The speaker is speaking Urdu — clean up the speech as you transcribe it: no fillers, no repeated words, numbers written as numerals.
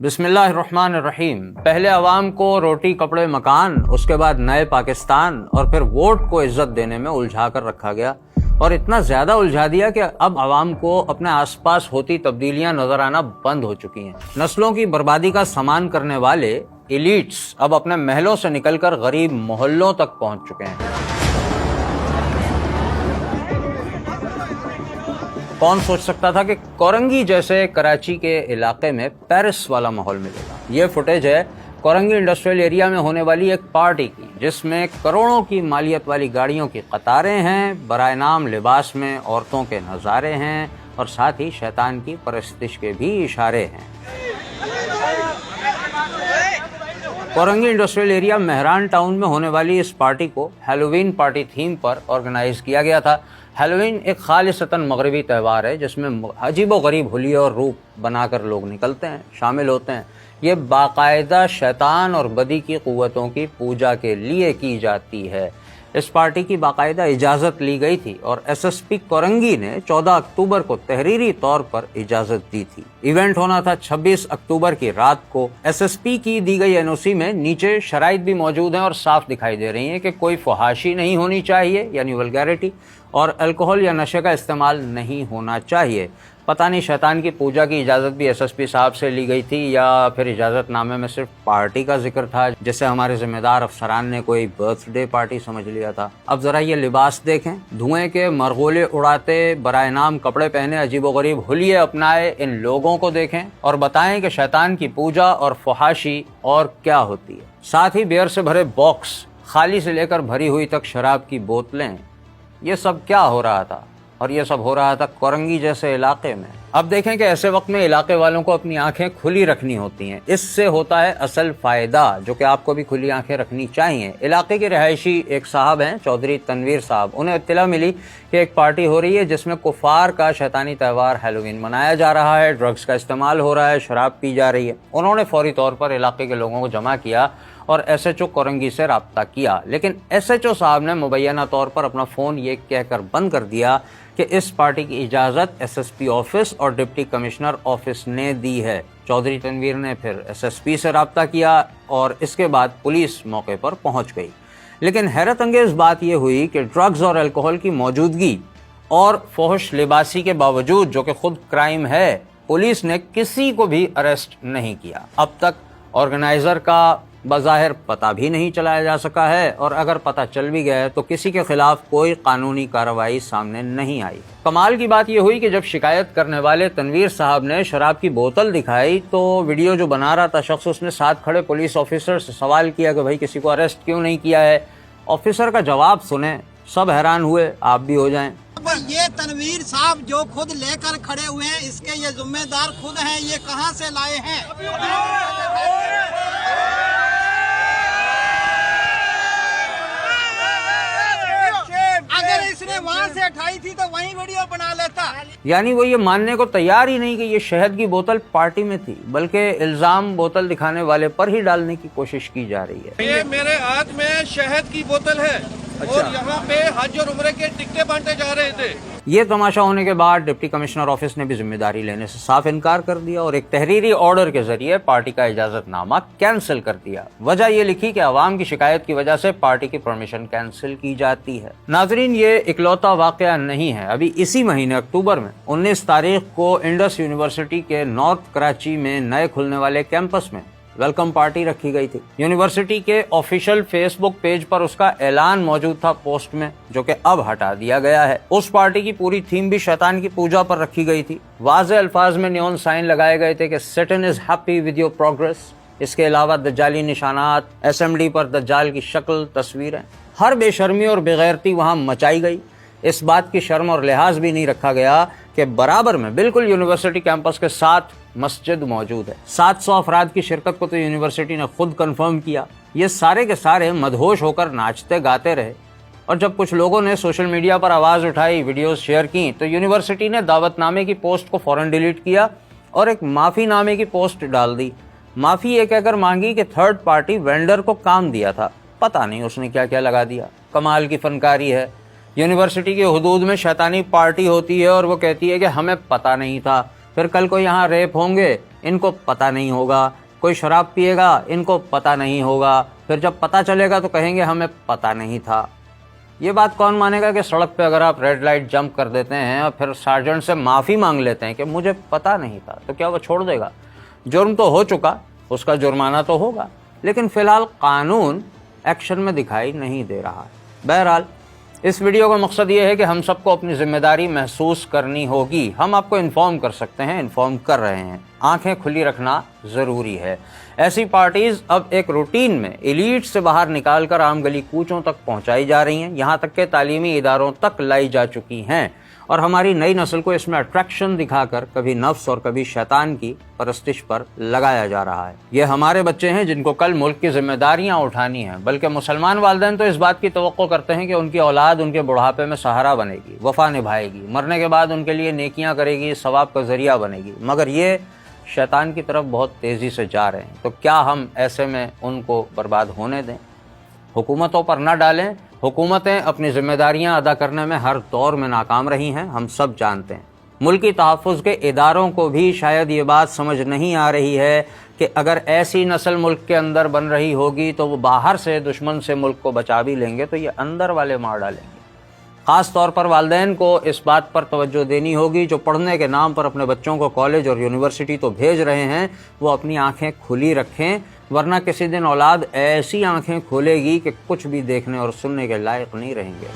بسم اللہ الرحمن الرحیم۔ پہلے عوام کو روٹی کپڑے مکان، اس کے بعد نئے پاکستان اور پھر ووٹ کو عزت دینے میں الجھا کر رکھا گیا، اور اتنا زیادہ الجھا دیا کہ اب عوام کو اپنے آس پاس ہوتی تبدیلیاں نظر آنا بند ہو چکی ہیں۔ نسلوں کی بربادی کا سامان کرنے والے ایلیٹس اب اپنے محلوں سے نکل کر غریب محلوں تک پہنچ چکے ہیں۔ کون سوچ سکتا تھا کہ کورنگی جیسے کراچی کے علاقے میں پیرس والا ماحول ملے گا۔ یہ فوٹیج ہے کورنگی انڈسٹریل ایریا میں ہونے والی ایک پارٹی کی، جس میں کروڑوں کی مالیت والی گاڑیوں کی قطاریں ہیں، برائے نام لباس میں عورتوں کے نظارے ہیں، اور ساتھ ہی شیطان کی پرستش کے بھی اشارے ہیں۔ Korangi industrial area Mehran town میں ہونے والی اس پارٹی کو ہیلووین پارٹی تھیم پر آرگنائز کیا گیا تھا۔ ہیلووین ایک خالصتاً مغربی تہوار ہے جس میں عجیب و غریب حلیے اور روپ بنا کر لوگ نکلتے ہیں، شامل ہوتے ہیں۔ یہ باقاعدہ شیطان اور بدی کی قوتوں کی پوجا کے لیے کی جاتی ہے۔ اس پارٹی کی باقاعدہ اجازت لی گئی تھی اور ایس ایس پی کورنگی نے 14 اکتوبر کو تحریری طور پر اجازت دی تھی۔ ایونٹ ہونا تھا 26 اکتوبر کی رات کو۔ ایس ایس پی کی دی گئی این او سی میں نیچے شرائط بھی موجود ہیں اور صاف دکھائی دے رہی ہیں کہ کوئی فحاشی نہیں ہونی چاہیے، یعنی ولگیرٹی، اور الکوہل یا نشے کا استعمال نہیں ہونا چاہیے۔ پتہ نہیں شیطان کی پوجا کی اجازت بھی ایس ایس پی صاحب سے لی گئی تھی یا پھر اجازت نامے میں صرف پارٹی کا ذکر تھا، جسے ہمارے ذمہ دار افسران نے کوئی برتھ ڈے پارٹی سمجھ لیا تھا۔ اب ذرا یہ لباس دیکھیں، دھوئیں کے مرغولے اڑاتے، برائے نام کپڑے پہنے، عجیب و غریب حلیے اپنائے ان لوگوں کو دیکھیں اور بتائیں کہ شیطان کی پوجا اور فحاشی اور کیا ہوتی ہے۔ ساتھ ہی بیئر سے بھرے باکس، خالی سے لے کر بھری ہوئی تک شراب کی بوتلیں، یہ سب کیا ہو رہا تھا؟ اور یہ سب ہو رہا تھا کورنگی جیسے علاقے میں۔ اب دیکھیں کہ ایسے وقت میں علاقے والوں کو اپنی آنکھیں کھلی رکھنی ہوتی ہیں، اس سے ہوتا ہے اصل فائدہ، جو کہ آپ کو بھی کھلی آنکھیں رکھنی چاہیے۔ علاقے کے رہائشی ایک صاحب ہیں، چودھری تنویر صاحب، انہیں اطلاع ملی کہ ایک پارٹی ہو رہی ہے جس میں کفار کا شیطانی تہوار ہیلووین منایا جا رہا ہے، ڈرگز کا استعمال ہو رہا ہے، شراب پی جا رہی ہے۔ انہوں نے فوری طور پر علاقے کے لوگوں کو جمع کیا اور ایس ایچ او کورنگی سے رابطہ کیا، لیکن ایس ایچ او صاحب نے مبینہ طور پر اپنا فون یہ کہہ کر بند کر دیا کہ اس پارٹی کی اجازت ایس ایس پی آفس اور ڈپٹی کمشنر آفس نے دی ہے۔ چودھری تنویر نے پھر ایس ایس پی سے رابطہ کیا اور اس کے بعد پولیس موقع پر پہنچ گئی، لیکن حیرت انگیز بات یہ ہوئی کہ ڈرگز اور الکوہل کی موجودگی اور فحش لباسی کے باوجود، جو کہ خود کرائم ہے، پولیس نے کسی کو بھی اریسٹ نہیں کیا۔ اب تک آرگنائزر کا بظاہر پتہ بھی نہیں چلایا جا سکا ہے، اور اگر پتہ چل بھی گیا تو کسی کے خلاف کوئی قانونی کارروائی سامنے نہیں آئی۔ کمال کی بات یہ ہوئی کہ جب شکایت کرنے والے تنویر صاحب نے شراب کی بوتل دکھائی تو ویڈیو جو بنا رہا تھا شخص، اس نے ساتھ کھڑے پولیس آفیسر سے سوال کیا کہ بھائی کسی کو اریسٹ کیوں نہیں کیا ہے۔ آفیسر کا جواب سنیں، سب حیران ہوئے، آپ بھی ہو جائیں۔ یہ تنویر صاحب جو خود لے کر کھڑے ہوئے ہیں، اس کے یہ ذمہ دار خود ہیں، یہ کہاں سے لائے ہیں؟ اگر اس نے وہاں سے اٹھائی تھی تو وہیں ویڈیو بنا لیتا۔ یعنی وہ یہ ماننے کو تیار ہی نہیں کہ یہ شہد کی بوتل پارٹی میں تھی، بلکہ الزام بوتل دکھانے والے پر ہی ڈالنے کی کوشش کی جا رہی ہے۔ یہ میرے ہاتھ میں شہد کی بوتل ہے اور یہاں پہ حج اور عمرے کے ٹکٹیں بانٹے جا رہے تھے۔ یہ تماشا ہونے کے بعد ڈپٹی کمشنر آفس نے بھی ذمہ داری لینے سے صاف انکار کر دیا اور ایک تحریری آرڈر کے ذریعے پارٹی کا اجازت نامہ کینسل کر دیا۔ وجہ یہ لکھی کہ عوام کی شکایت کی وجہ سے پارٹی کی پرمیشن کینسل کی جاتی ہے۔ ناظرین، یہ اکلوتا واقعہ نہیں ہے۔ ابھی اسی مہینے اکتوبر میں 19 تاریخ کو انڈس یونیورسٹی کے نارتھ کراچی میں نئے کھلنے والے کیمپس میں ویلکم پارٹی رکھی گئی تھی۔ یونیورسٹی کے آفیشیل فیس بک پیج پر اس کا اعلان موجود تھا پوسٹ میں، جو کہ اب ہٹا دیا گیا ہے۔ اس پارٹی کی پوری تھیم بھی شیطان کی پوجا پر رکھی گئی تھی۔ واضح الفاظ میں نیون سائن لگائے گئے تھے کہ Satan is happy with your progress. اس کے علاوہ دجالی نشانات، ایس ایم ڈی پر دجال کی شکل، تصویریں، ہر بے شرمی اور بغیرتی وہاں مچائی گئی۔ اس بات کی شرم اور لحاظ بھی نہیں رکھا گیا کہ برابر میں بالکل یونیورسٹی کیمپس کے ساتھ مسجد موجود ہے۔ 700 افراد کی شرکت کو تو یونیورسٹی نے خود کنفرم کیا۔ یہ سارے کے سارے مدہوش ہو کر ناچتے گاتے رہے، اور جب کچھ لوگوں نے سوشل میڈیا پر آواز اٹھائی، ویڈیوز شیئر کی، تو یونیورسٹی نے دعوت نامے کی پوسٹ کو فوراً ڈیلیٹ کیا اور ایک معافی نامے کی پوسٹ ڈال دی۔ معافی یہ کہہ کر مانگی کہ تھرڈ پارٹی وینڈر کو کام دیا تھا، پتہ نہیں اس نے کیا کیا لگا دیا۔ کمال کی فنکاری ہے۔ یونیورسٹی کے حدود میں شیطانی پارٹی ہوتی ہے اور وہ کہتی ہے کہ ہمیں پتہ نہیں تھا، پھر کل کو یہاں ریپ ہوں گے ان کو پتہ نہیں ہوگا, کوئی شراب پیے گا ان کو پتہ نہیں ہوگا, پھر جب پتہ چلے گا تو کہیں گے ہمیں پتہ نہیں تھا. یہ بات کون مانے گا کہ سڑک پہ اگر آپ ریڈ لائٹ جمپ کر دیتے ہیں اور پھر سارجنٹ سے معافی مانگ لیتے ہیں کہ مجھے پتہ نہیں تھا, تو کیا وہ چھوڑ دے گا؟ جرم تو ہو چکا, اس کا جرمانہ تو ہوگا, لیکن فی الحال قانون ایکشن میں دکھائی نہیں دے رہا. بہرحال اس ویڈیو کا مقصد یہ ہے کہ ہم سب کو اپنی ذمہ داری محسوس کرنی ہوگی. ہم آپ کو انفارم کر سکتے ہیں, انفارم کر رہے ہیں, آنکھیں کھلی رکھنا ضروری ہے. ایسی پارٹیز اب ایک روٹین میں ایلیٹ سے باہر نکال کر عام گلی کوچوں تک پہنچائی جا رہی ہیں, یہاں تک کہ تعلیمی اداروں تک لائی جا چکی ہیں, اور ہماری نئی نسل کو اس میں اٹریکشن دکھا کر کبھی نفس اور کبھی شیطان کی پرستش پر لگایا جا رہا ہے. یہ ہمارے بچے ہیں جن کو کل ملک کی ذمہ داریاں اٹھانی ہیں, بلکہ مسلمان والدین تو اس بات کی توقع کرتے ہیں کہ ان کی اولاد ان کے بڑھاپے میں سہارا بنے گی, وفا نبھائے گی, مرنے کے بعد ان کے لیے نیکیاں کرے گی, ثواب کا ذریعہ بنے گی, مگر یہ شیطان کی طرف بہت تیزی سے جا رہے ہیں. تو کیا ہم ایسے میں ان کو برباد ہونے دیں؟ حکومتوں پر نہ ڈالیں. حکومتیں اپنی ذمہ داریاں ادا کرنے میں ہر دور میں ناکام رہی ہیں, ہم سب جانتے ہیں. ملکی تحفظ کے اداروں کو بھی شاید یہ بات سمجھ نہیں آ رہی ہے کہ اگر ایسی نسل ملک کے اندر بن رہی ہوگی تو وہ باہر سے دشمن سے ملک کو بچا بھی لیں گے تو یہ اندر والے مار ڈالیں گے. خاص طور پر والدین کو اس بات پر توجہ دینی ہوگی, جو پڑھنے کے نام پر اپنے بچوں کو کالج اور یونیورسٹی تو بھیج رہے ہیں, وہ اپنی آنکھیں کھلی رکھیں, ورنہ کسی دن اولاد ایسی آنکھیں کھولے گی کہ کچھ بھی دیکھنے اور سننے کے لائق نہیں رہیں گے.